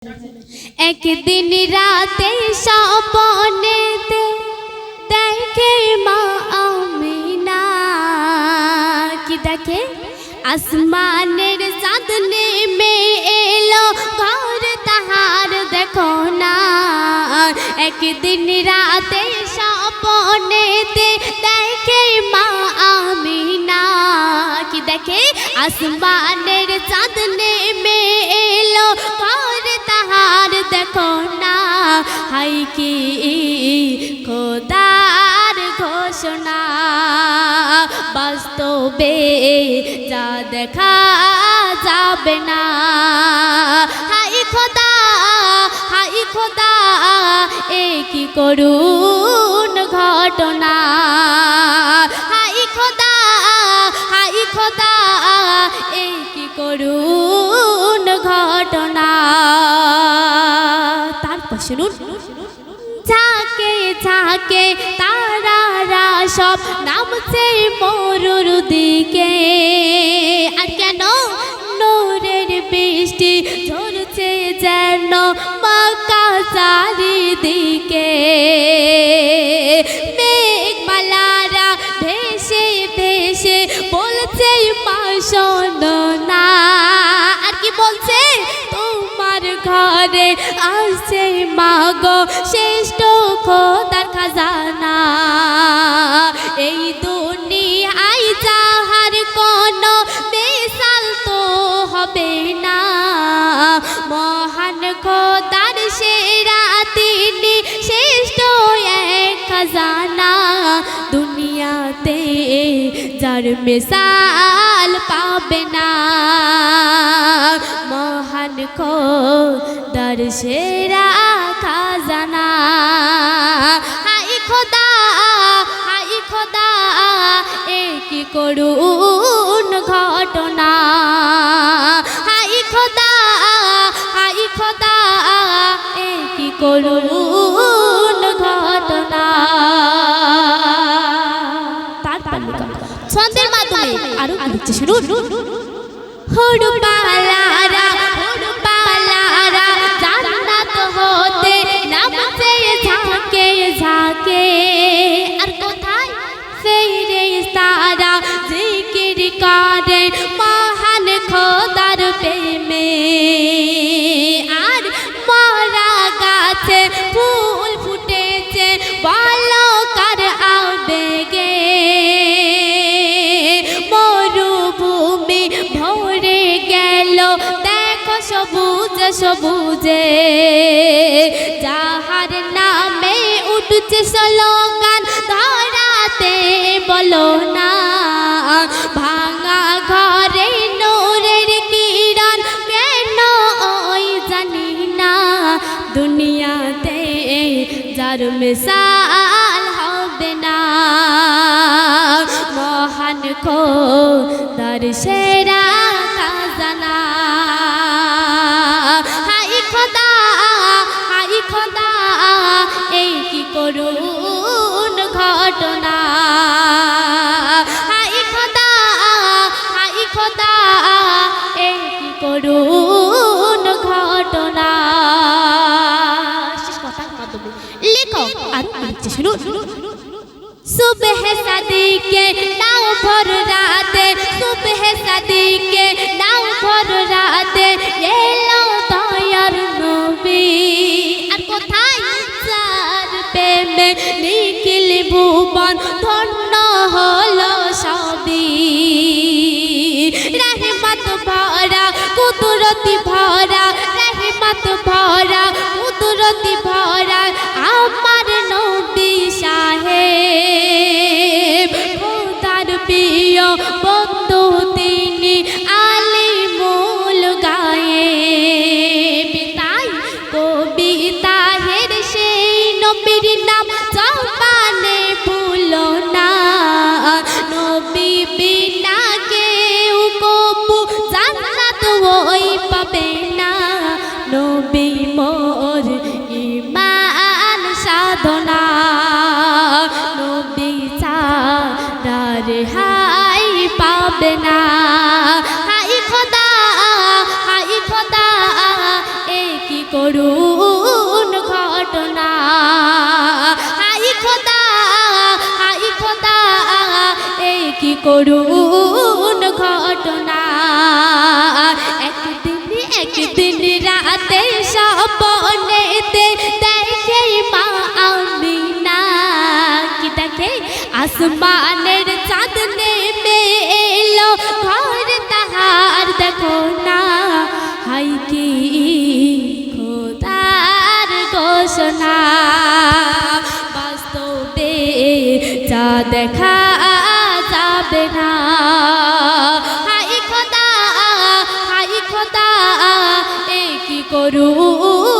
একদিন রাতে স্বপ্নেতে দেখে মা আমিনা কি দেখে আসমানের চাঁদ নেমে এলো ঘর তাহার দেখো না। একদিন রাতে স্বপ্নেতে দেখে মা আমিনা কি দেখে আসমানের চাঁদ নেমে এলো ঘর তাহার দেখো না। হাই কি খোদার ঘোষণা বাস্তবে যা দেখা যাবে না। হাই খোদা এ কি করুণ ঘটনা। হাই খোদা এ কি করুণ ঘটনা। তারপর শুনুন, ঝাঁকে ঝাঁকে তারারা সব নামছে মরুর দিকে। আর কেন নূরের বৃষ্টি ঝরছে যেন মক্কা চারিদিকে। মেঘমালারা ভেসে ভেসে বলছে মা শোনো না। আর কি বলছে? তোমার ঘরে আসছে মা গো শ্রেষ্ঠ খোদার খাজানা। এই দুনিয়ায় যাহার কোনো মিসাল তো হবে না। মহান খোদার সেরা তিনি শ্রেষ্ঠ এক খাজানা। দুনিয়াতে যার মিসাল পাবে না। মহান খোদার সেরা খাজানা। হাই খোদা এ কি করুণ ঘটনা। হাই খোদা এ কি করুণ ঘটনা। ছন্দের মাধ্যমে আরো কি হচ্ছে শুনুন। হুড়পালারা জান্নাত হতে নামছে ঝাঁকে ঝাঁকে। আর কোথায় ফেরেশতারা জিকির করে মহান খোদার প্রেমে। আর মরা গাছে ফুল ফুটেছে বলো কার আবেগে। মরুভূমি ভরে গেল দেখো সবুজে সবুজে। যাহার নামে উঠছে স্লোগান ধরাতে বলো না। ভাঙা ঘরে নূরের কিরণ কেন ওই জানি না। দুনিয়াতে যার মিসাল হবে না। মহান খোদার সেরা খাজানা। হাই খোদা এই কি করুণ ঘটনা। হাই খোদা এই কি করুণ ঘটনা। লেখক আর শুনুন। সুবহ সাদিকে নাও ভোর রাতে, সুবহ সাদিকে নাও ভোর রাতে এলো দয়ার নবী। আর কোথায়? যার প্রেমে নিখিল ভুবন ধন্য হলো সবই। রহমত ভরা কুদরতি ভরা, রহমত ভরা কুদরতি ভরা আমার নবী সাহেব। খোদার প্রিয় বন্ধু তিনি আলিমুল গায়েব। তাই কবিতাহের সেই নবীর নাম জবানে ভুলো না। নবী বিনা কেউ কবু জান্নাত ওই পাবে না। নবী মোর ঈমান সাধনা। নবী ছাড়া রেহাই পাবে না। হাই খোদা করুণ ঘটনা। হাই খোদা, হাই খোদা, এই কি করুণ ঘটনা। একদিন রাতে স্বপ্নেতে দেখে মা আমিনা, কি দেখে? আসমানের চাঁদ নেমে এলো, ঘর তাহার দেখো না। হাই কি খোদার ঘোষণা, বাস্তবে যা দেখা যাবে না। হাই খোদা, হাই খোদা, এ কি করুণ